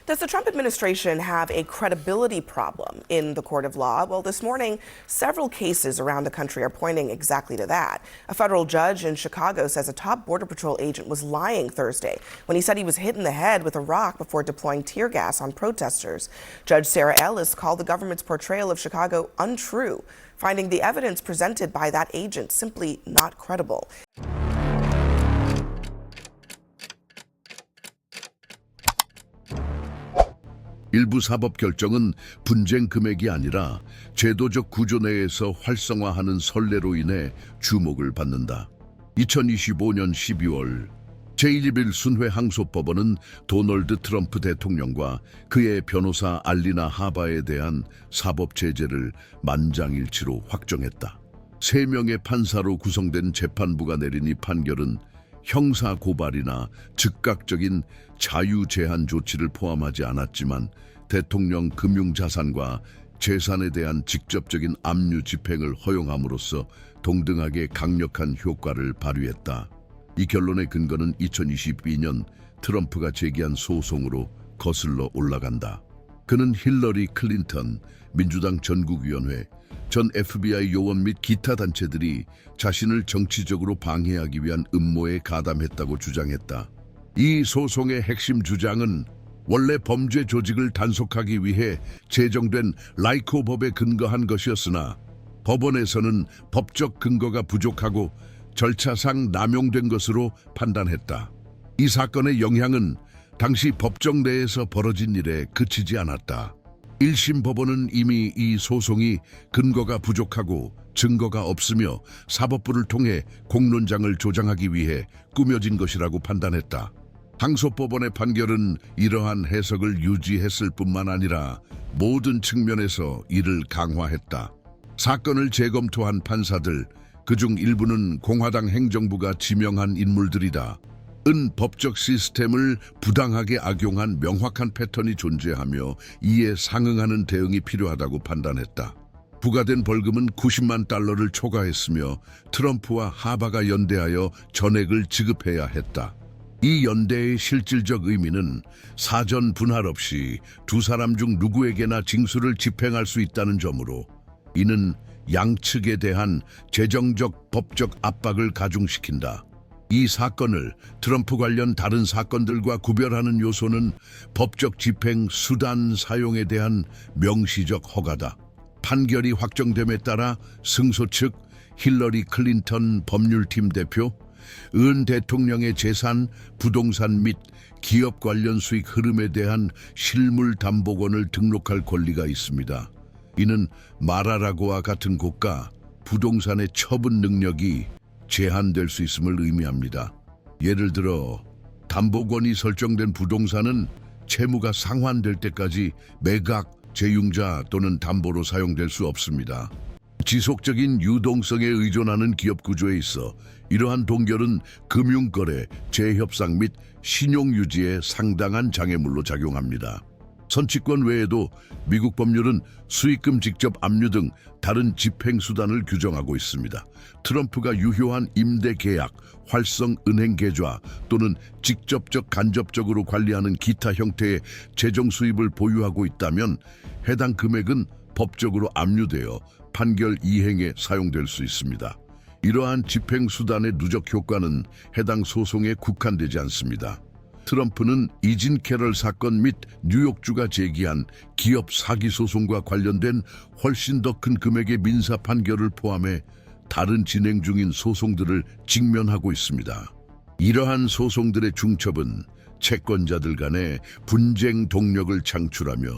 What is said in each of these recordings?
Does the Trump administration have a credibility problem in the court of law? Well, this morning, several cases around the country are pointing exactly to that. A federal judge in Chicago says a top Border Patrol agent was lying Thursday when he said he was hit in the head with a rock before deploying tear gas on protesters. Judge Sarah Ellis called the government's portrayal of Chicago untrue, finding the evidence presented by that agent simply not credible. 일부 사법 결정은 분쟁 금액이 아니라 제도적 구조 내에서 활성화하는 선례로 인해 주목을 받는다. 2025년 12월 제1 순회 항소법원은 도널드 트럼프 대통령과 그의 변호사 알리나 하바에 대한 사법 제재를 만장일치로 확정했다. 3명의 판사로 구성된 재판부가 내린 이 판결은 형사 고발이나 즉각적인 자유 제한 조치를 포함하지 않았지만 대통령 금융자산과 재산에 대한 직접적인 압류 집행을 허용함으로써 동등하게 강력한 효과를 발휘했다. 이 결론의 근거는 2022년 트럼프가 제기한 소송으로 거슬러 올라간다. 그는 힐러리 클린턴, 민주당 전국위원회, 전 FBI 요원 및 기타 단체들이 자신을 정치적으로 방해하기 위한 음모에 가담했다고 주장했다. 이 소송의 핵심 주장은 원래 범죄 조직을 단속하기 위해 제정된 라이코 법에 근거한 것이었으나 법원에서는 법적 근거가 부족하고 절차상 남용된 것으로 판단했다. 이 사건의 영향은 당시 법정 내에서 벌어진 일에 그치지 않았다. 1심 법원은 이미 이 소송이 근거가 부족하고 증거가 없으며 사법부를 통해 공론장을 조장하기 위해 꾸며진 것이라고 판단했다. 항소법원의 판결은 이러한 해석을 유지했을 뿐만 아니라 모든 측면에서 이를 강화했다. 사건을 재검토한 판사들, 그중 일부는 공화당 행정부가 지명한 인물들이다. 은 법적 시스템을 부당하게 악용한 명확한 패턴이 존재하며 이에 상응하는 대응이 필요하다고 판단했다. 부과된 벌금은 90만 달러를 초과했으며 트럼프와 하바가 연대하여 전액을 지급해야 했다. 이 연대의 실질적 의미는 사전 분할 없이 두 사람 중 누구에게나 징수를 집행할 수 있다는 점으로 이는 양측에 대한 재정적 법적 압박을 가중시킨다. 이 사건을 트럼프 관련 다른 사건들과 구별하는 요소는 법적 집행 수단 사용에 대한 명시적 허가다. 판결이 확정됨에 따라 승소 측 힐러리 클린턴 법률팀 대표, 은 대통령의 재산, 부동산 및 기업 관련 수익 흐름에 대한 실물 담보권을 등록할 권리가 있습니다. 이는 마라라고와 같은 고가 부동산의 처분 능력이 제한될 수 있음을 의미합니다. 예를 들어 담보권이 설정된 부동산은 채무가 상환될 때까지 매각, 재융자 또는 담보로 사용될 수 없습니다. 지속적인 유동성에 의존하는 기업 구조에 있어 이러한 동결은 금융거래, 재협상 및 신용유지에 상당한 장애물로 작용합니다. 선취권 외에도 미국 법률은 수익금 직접 압류 등 다른 집행 수단을 규정하고 있습니다. 트럼프가 유효한 임대 계약, 활성 은행 계좌 또는 직접적 간접적으로 관리하는 기타 형태의 재정 수입을 보유하고 있다면 해당 금액은 법적으로 압류되어 판결 이행에 사용될 수 있습니다. 이러한 집행 수단의 누적 효과는 해당 소송에 국한되지 않습니다. 트럼프는 이진 캐럴 사건 및 뉴욕주가 제기한 기업 사기 소송과 관련된 훨씬 더 큰 금액의 민사 판결을 포함해 다른 진행 중인 소송들을 직면하고 있습니다. 이러한 소송들의 중첩은 채권자들 간의 분쟁 동력을 창출하며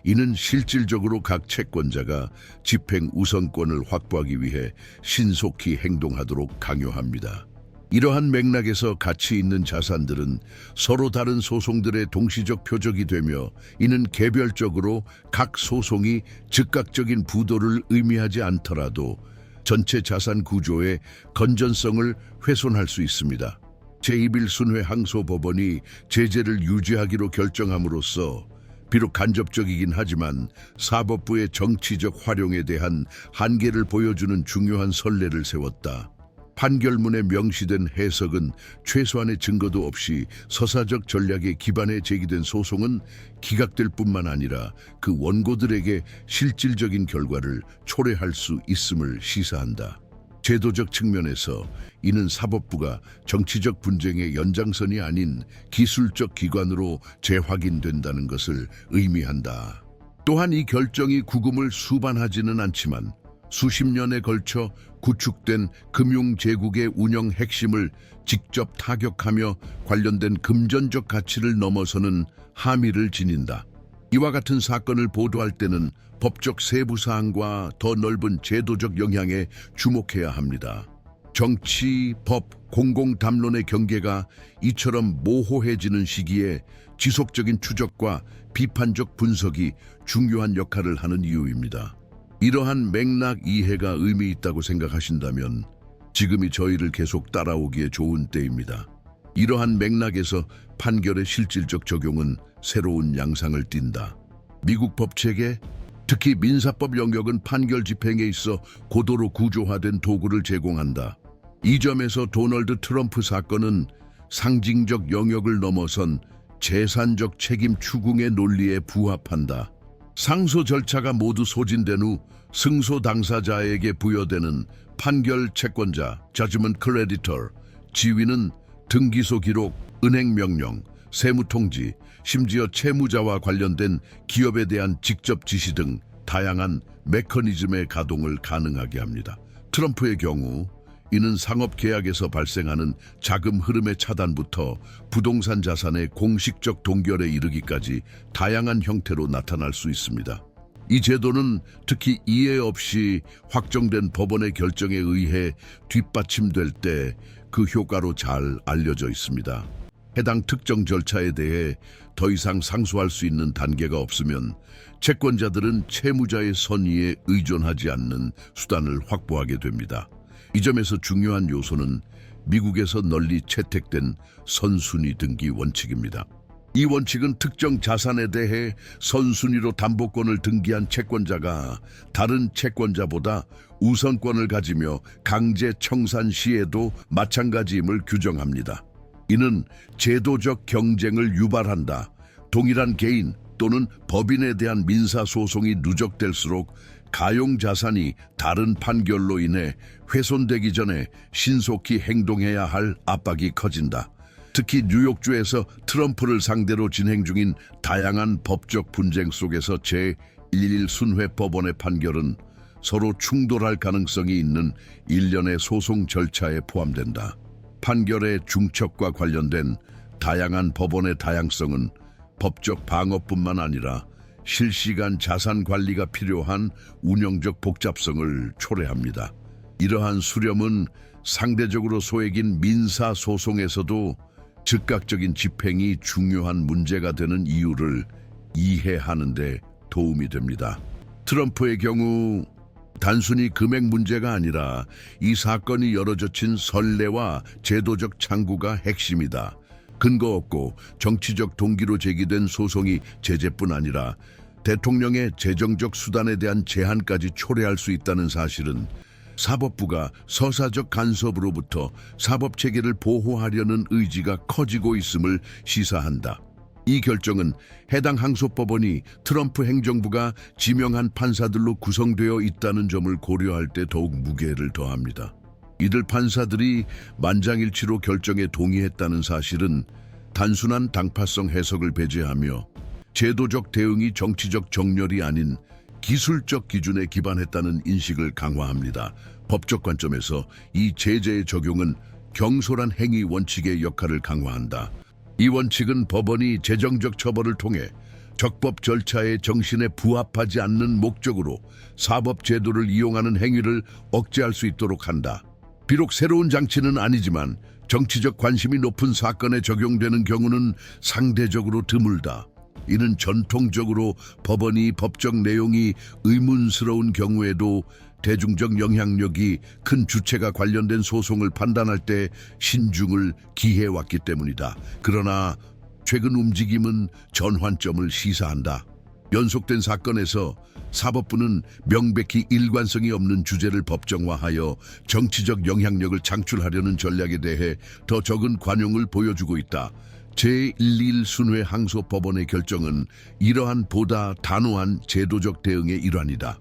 이는 실질적으로 각 채권자가 집행 우선권을 확보하기 위해 신속히 행동하도록 강요합니다. 이러한 맥락에서 가치 있는 자산들은 서로 다른 소송들의 동시적 표적이 되며 이는 개별적으로 각 소송이 즉각적인 부도를 의미하지 않더라도 전체 자산 구조의 건전성을 훼손할 수 있습니다. 제1 순회 항소법원이 제재를 유지하기로 결정함으로써 비록 간접적이긴 하지만 사법부의 정치적 활용에 대한 한계를 보여주는 중요한 선례를 세웠다. 판결문에 명시된 해석은 최소한의 증거도 없이 서사적 전략에 기반해 제기된 소송은 기각될 뿐만 아니라 그 원고들에게 실질적인 결과를 초래할 수 있음을 시사한다. 제도적 측면에서 이는 사법부가 정치적 분쟁의 연장선이 아닌 기술적 기관으로 재확인된다는 것을 의미한다. 또한 이 결정이 구금을 수반하지는 않지만 수십 년에 걸쳐 구축된 금융제국의 운영 핵심을 직접 타격하며 관련된 금전적 가치를 넘어서는 함의를 지닌다. 이와 같은 사건을 보도할 때는 법적 세부 사항과 더 넓은 제도적 영향에 주목해야 합니다. 정치, 법, 공공담론의 경계가 이처럼 모호해지는 시기에 지속적인 추적과 비판적 분석이 중요한 역할을 하는 이유입니다. 이러한 맥락 이해가 의미 있다고 생각하신다면 지금이 저희를 계속 따라오기에 좋은 때입니다. 이러한 맥락에서 판결의 실질적 적용은 새로운 양상을 띈다. 미국 법체계, 특히 민사법 영역은 판결 집행에 있어 고도로 구조화된 도구를 제공한다. 이 점에서 도널드 트럼프 사건은 상징적 영역을 넘어선 재산적 책임 추궁의 논리에 부합한다. 상소 절차가 모두 소진된 후 승소 당사자에게 부여되는 판결 채권자, judgment creditor, 지위는 등기소 기록, 은행 명령, 세무 통지, 심지어 채무자와 관련된 기업에 대한 직접 지시 등 다양한 메커니즘의 가동을 가능하게 합니다. 트럼프의 경우 이는 상업 계약에서 발생하는 자금 흐름의 차단부터 부동산 자산의 공식적 동결에 이르기까지 다양한 형태로 나타날 수 있습니다. 이 제도는 특히 이해 없이 확정된 법원의 결정에 의해 뒷받침될 때 그 효과로 잘 알려져 있습니다. 해당 특정 절차에 대해 더 이상 상소할 수 있는 단계가 없으면 채권자들은 채무자의 선의에 의존하지 않는 수단을 확보하게 됩니다. 이 점에서 중요한 요소는 미국에서 널리 채택된 선순위 등기 원칙입니다. 이 원칙은 특정 자산에 대해 선순위로 담보권을 등기한 채권자가 다른 채권자보다 우선권을 가지며 강제 청산 시에도 마찬가지임을 규정합니다. 이는 제도적 경쟁을 유발한다. 동일한 개인 또는 법인에 대한 민사소송이 누적될수록 가용자산이 다른 판결로 인해 훼손되기 전에 신속히 행동해야 할 압박이 커진다. 특히 뉴욕주에서 트럼프를 상대로 진행 중인 다양한 법적 분쟁 속에서 제11 순회 법원의 판결은 서로 충돌할 가능성이 있는 일련의 소송 절차에 포함된다. 판결의 중첩과 관련된 다양한 법원의 다양성은 법적 방어뿐만 아니라 실시간 자산 관리가 필요한 운영적 복잡성을 초래합니다. 이러한 수렴은 상대적으로 소액인 민사 소송에서도 즉각적인 집행이 중요한 문제가 되는 이유를 이해하는 데 도움이 됩니다. 트럼프의 경우 단순히 금액 문제가 아니라 이 사건이 열어젖힌 선례와 제도적 창구가 핵심이다. 근거 없고 정치적 동기로 제기된 소송이 제재뿐 아니라 대통령의 재정적 수단에 대한 제한까지 초래할 수 있다는 사실은 사법부가 서사적 간섭으로부터 사법체계를 보호하려는 의지가 커지고 있음을 시사한다. 이 결정은 해당 항소법원이 트럼프 행정부가 지명한 판사들로 구성되어 있다는 점을 고려할 때 더욱 무게를 더합니다. 이들 판사들이 만장일치로 결정에 동의했다는 사실은 단순한 당파성 해석을 배제하며 제도적 대응이 정치적 정렬이 아닌 기술적 기준에 기반했다는 인식을 강화합니다. 법적 관점에서 이 제재의 적용은 경솔한 행위 원칙의 역할을 강화한다. 이 원칙은 법원이 재정적 처벌을 통해 적법 절차의 정신에 부합하지 않는 목적으로 사법 제도를 이용하는 행위를 억제할 수 있도록 한다. 비록 새로운 장치는 아니지만 정치적 관심이 높은 사건에 적용되는 경우는 상대적으로 드물다. 이는 전통적으로 법원이 법적 내용이 의문스러운 경우에도 대중적 영향력이 큰 주체가 관련된 소송을 판단할 때 신중을 기해왔기 때문이다. 그러나 최근 움직임은 전환점을 시사한다. 연속된 사건에서 사법부는 명백히 일관성이 없는 주제를 법정화하여 정치적 영향력을 창출하려는 전략에 대해 더 적은 관용을 보여주고 있다. 제121 순회 항소법원의 결정은 이러한 보다 단호한 제도적 대응의 일환이다.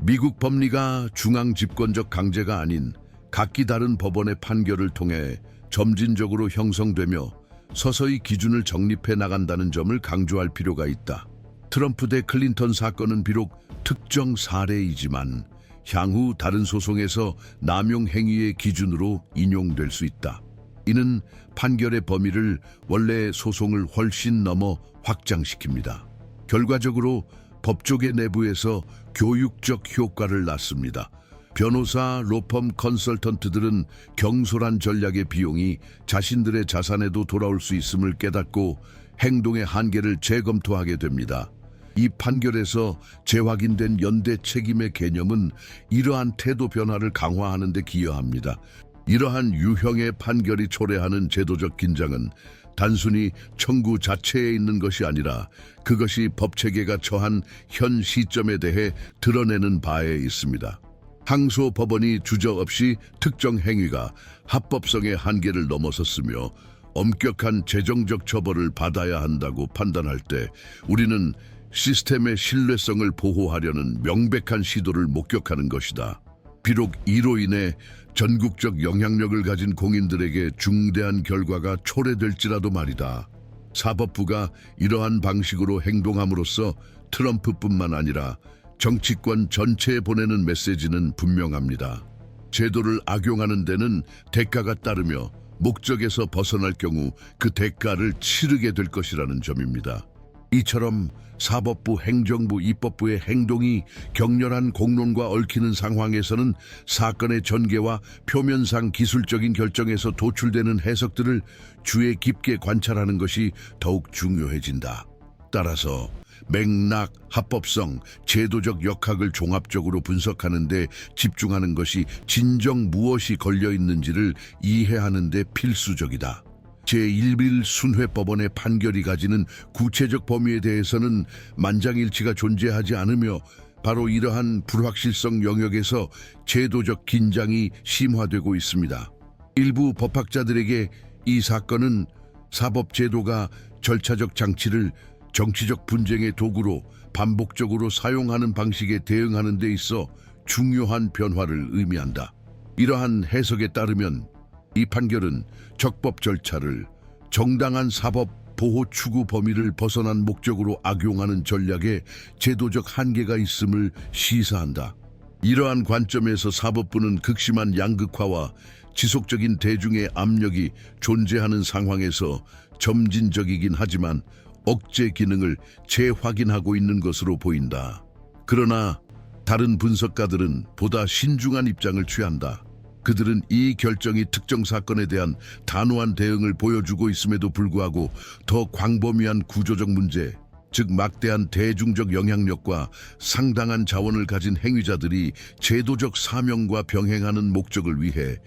미국 법리가 중앙 집권적 강제가 아닌 각기 다른 법원의 판결을 통해 점진적으로 형성되며 서서히 기준을 정립해 나간다는 점을 강조할 필요가 있다. 트럼프 대 클린턴 사건은 비록 특정 사례이지만 향후 다른 소송에서 남용 행위의 기준으로 인용될 수 있다. 이는 판결의 범위를 원래 소송을 훨씬 넘어 확장시킵니다. 결과적으로 법조계 내부에서 교육적 효과를 낳습니다. 변호사, 로펌, 컨설턴트들은 경솔한 전략의 비용이 자신들의 자산에도 돌아올 수 있음을 깨닫고 행동의 한계를 재검토하게 됩니다. 이 판결에서 재확인된 연대 책임의 개념은 이러한 태도 변화를 강화하는 데 기여합니다. 이러한 유형의 판결이 초래하는 제도적 긴장은 단순히 청구 자체에 있는 것이 아니라 그것이 법체계가 처한 현 시점에 대해 드러내는 바에 있습니다. 항소법원이 주저없이 특정 행위가 합법성의 한계를 넘어섰으며 엄격한 재정적 처벌을 받아야 한다고 판단할 때 우리는 시스템의 신뢰성을 보호하려는 명백한 시도를 목격하는 것이다. 비록 이로 인해 전국적 영향력을 가진 공인들에게 중대한 결과가 초래될지라도 말이다. 사법부가 이러한 방식으로 행동함으로써 트럼프뿐만 아니라 정치권 전체에 보내는 메시지는 분명합니다. 제도를 악용하는 데는 대가가 따르며 목적에서 벗어날 경우 그 대가를 치르게 될 것이라는 점입니다. 이처럼 사법부, 행정부, 입법부의 행동이 격렬한 공론과 얽히는 상황에서는 사건의 전개와 표면상 기술적인 결정에서 도출되는 해석들을 주의 깊게 관찰하는 것이 더욱 중요해진다. 따라서 맥락, 합법성, 제도적 역학을 종합적으로 분석하는 데 집중하는 것이 진정 무엇이 걸려 있는지를 이해하는 데 필수적이다. 제1일 순회법원의 판결이 가지는 구체적 범위에 대해서는 만장일치가 존재하지 않으며 바로 이러한 불확실성 영역에서 제도적 긴장이 심화되고 있습니다. 일부 법학자들에게 이 사건은 사법제도가 절차적 장치를 정치적 분쟁의 도구로 반복적으로 사용하는 방식에 대응하는 데 있어 중요한 변화를 의미한다. 이러한 해석에 따르면 이 판결은 적법 절차를 정당한 사법 보호 추구 범위를 벗어난 목적으로 악용하는 전략에 제도적 한계가 있음을 시사한다. 이러한 관점에서 사법부는 극심한 양극화와 지속적인 대중의 압력이 존재하는 상황에서 점진적이긴 하지만 억제 기능을 재확인하고 있는 것으로 보인다. 그러나 다른 분석가들은 보다 신중한 입장을 취한다. 그들은 이 결정이 특정 사건에 대한 단호한 대응을 보여주고 있음에도 불구하고 더 광범위한 구조적 문제, 즉 막대한 대중적 영향력과 상당한 자원을 가진 행위자들이 제도적 사명과 병행하는 목적을 위해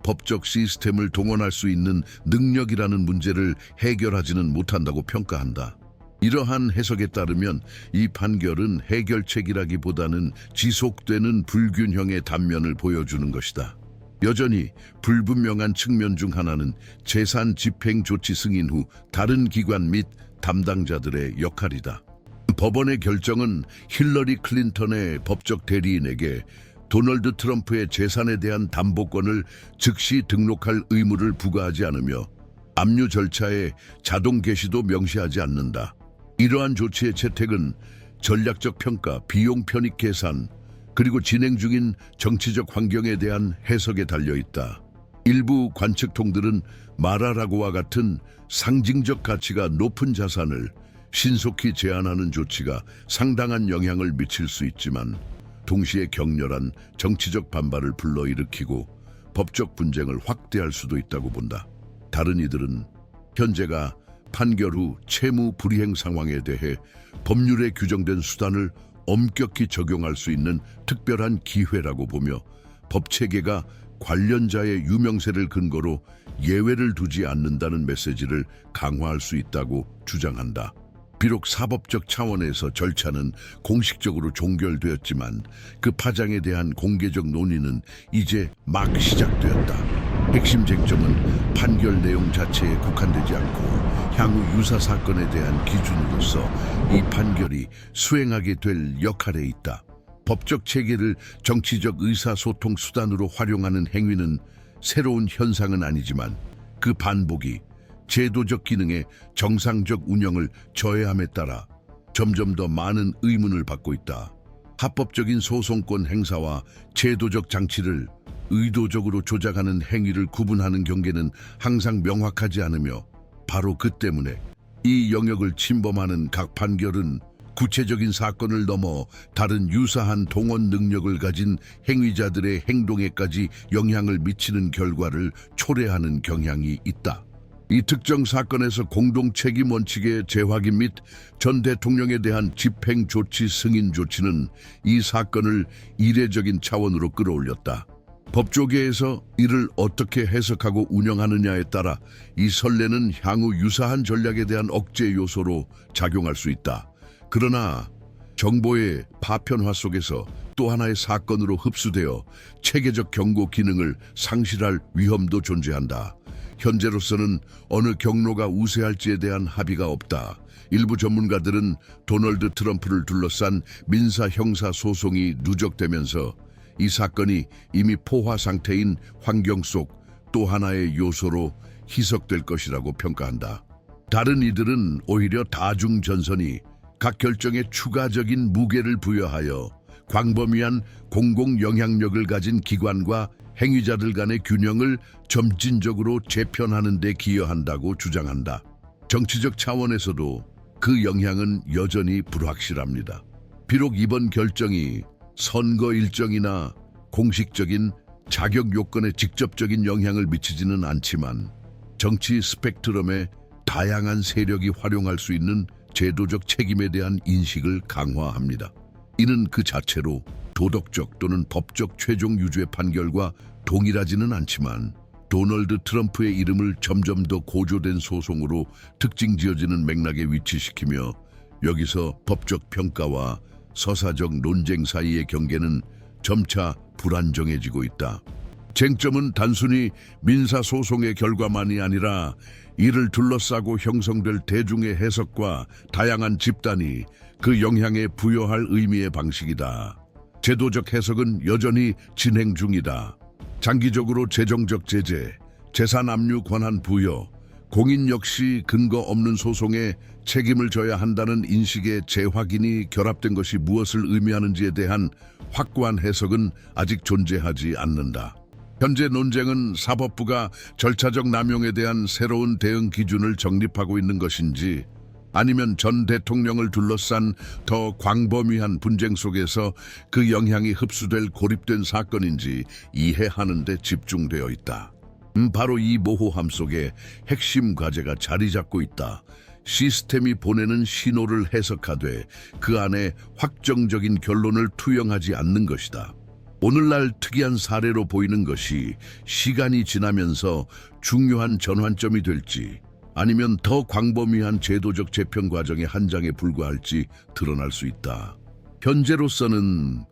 법적 시스템을 동원할 수 있는 능력이라는 문제를 해결하지는 못한다고 평가한다. 이러한 해석에 따르면 이 판결은 해결책이라기보다는 지속되는 불균형의 단면을 보여주는 것이다. 여전히 불분명한 측면 중 하나는 재산 집행 조치 승인 후 다른 기관 및 담당자들의 역할이다. 법원의 결정은 힐러리 클린턴의 법적 대리인에게 도널드 트럼프의 재산에 대한 담보권을 즉시 등록할 의무를 부과하지 않으며 압류 절차에 자동 개시도 명시하지 않는다. 이러한 조치의 채택은 전략적 평가, 비용 편익 계산, 그리고 진행 중인 정치적 환경에 대한 해석에 달려있다. 일부 관측통들은 마라라고와 같은 상징적 가치가 높은 자산을 신속히 제한하는 조치가 상당한 영향을 미칠 수 있지만 동시에 격렬한 정치적 반발을 불러일으키고 법적 분쟁을 확대할 수도 있다고 본다. 다른 이들은 현재가 판결 후 채무 불이행 상황에 대해 법률에 규정된 수단을 엄격히 적용할 수 있는 특별한 기회라고 보며 법체계가 관련자의 유명세를 근거로 예외를 두지 않는다는 메시지를 강화할 수 있다고 주장한다. 비록 사법적 차원에서 절차는 공식적으로 종결되었지만 그 파장에 대한 공개적 논의는 이제 막 시작되었다. 핵심 쟁점은 판결 내용 자체에 국한되지 않고 향후 유사 사건에 대한 기준으로서 이 판결이 수행하게 될 역할에 있다. 법적 체계를 정치적 의사소통 수단으로 활용하는 행위는 새로운 현상은 아니지만 그 반복이 제도적 기능의 정상적 운영을 저해함에 따라 점점 더 많은 의문을 받고 있다. 합법적인 소송권 행사와 제도적 장치를 의도적으로 조작하는 행위를 구분하는 경계는 항상 명확하지 않으며 바로 그 때문에 이 영역을 침범하는 각 판결은 구체적인 사건을 넘어 다른 유사한 동원 능력을 가진 행위자들의 행동에까지 영향을 미치는 결과를 초래하는 경향이 있다. 이 특정 사건에서 공동 책임 원칙의 재확인 및 전 대통령에 대한 집행 조치 승인 조치는 이 사건을 이례적인 차원으로 끌어올렸다. 법조계에서 이를 어떻게 해석하고 운영하느냐에 따라 이 선례는 향후 유사한 전략에 대한 억제 요소로 작용할 수 있다. 그러나 정보의 파편화 속에서 또 하나의 사건으로 흡수되어 체계적 경고 기능을 상실할 위험도 존재한다. 현재로서는 어느 경로가 우세할지에 대한 합의가 없다. 일부 전문가들은 도널드 트럼프를 둘러싼 민사 형사 소송이 누적되면서 이 사건이 이미 포화 상태인 환경 속 또 하나의 요소로 희석될 것이라고 평가한다. 다른 이들은 오히려 다중 전선이 각 결정에 추가적인 무게를 부여하여 광범위한 공공 영향력을 가진 기관과 행위자들 간의 균형을 점진적으로 재편하는 데 기여한다고 주장한다. 정치적 차원에서도 그 영향은 여전히 불확실합니다. 비록 이번 결정이 선거 일정이나 공식적인 자격 요건에 직접적인 영향을 미치지는 않지만 정치 스펙트럼에 다양한 세력이 활용할 수 있는 제도적 책임에 대한 인식을 강화합니다. 이는 그 자체로 도덕적 또는 법적 최종 유죄 판결과 동일하지는 않지만 도널드 트럼프의 이름을 점점 더 고조된 소송으로 특징 지어지는 맥락에 위치시키며 여기서 법적 평가와 서사적 논쟁 사이의 경계는 점차 불안정해지고 있다. 쟁점은 단순히 민사소송의 결과만이 아니라 이를 둘러싸고 형성될 대중의 해석과 다양한 집단이 그 영향에 부여할 의미의 방식이다. 제도적 해석은 여전히 진행 중이다. 장기적으로 재정적 제재, 재산 압류 권한 부여, 공인 역시 근거 없는 소송에 책임을 져야 한다는 인식의 재확인이 결합된 것이 무엇을 의미하는지에 대한 확고한 해석은 아직 존재하지 않는다. 현재 논쟁은 사법부가 절차적 남용에 대한 새로운 대응 기준을 정립하고 있는 것인지 아니면 전 대통령을 둘러싼 더 광범위한 분쟁 속에서 그 영향이 흡수될 고립된 사건인지 이해하는 데 집중되어 있다. 바로 이 모호함 속에 핵심 과제가 자리 잡고 있다. 시스템이 보내는 신호를 해석하되 그 안에 확정적인 결론을 투영하지 않는 것이다. 오늘날 특이한 사례로 보이는 것이 시간이 지나면서 중요한 전환점이 될지 아니면 더 광범위한 제도적 재편 과정의 한 장에 불과할지 드러날 수 있다. 현재로서는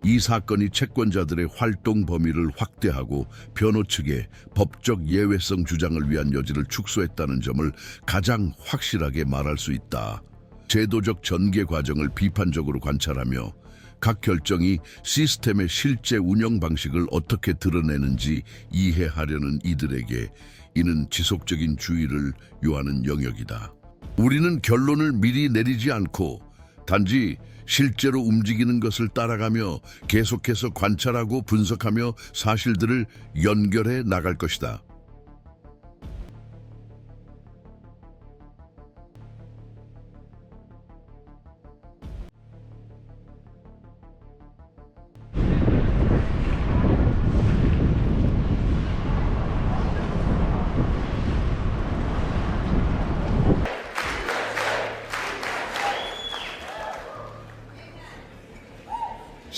이 사건이 채권자들의 활동 범위를 확대하고 변호 측의 법적 예외성 주장을 위한 여지를 축소했다는 점을 가장 확실하게 말할 수 있다. 제도적 전개 과정을 비판적으로 관찰하며 각 결정이 시스템의 실제 운영 방식을 어떻게 드러내는지 이해하려는 이들에게 이는 지속적인 주의를 요하는 영역이다. 우리는 결론을 미리 내리지 않고 단지 실제로 움직이는 것을 따라가며 계속해서 관찰하고 분석하며 사실들을 연결해 나갈 것이다.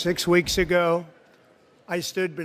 Six weeks ago, I stood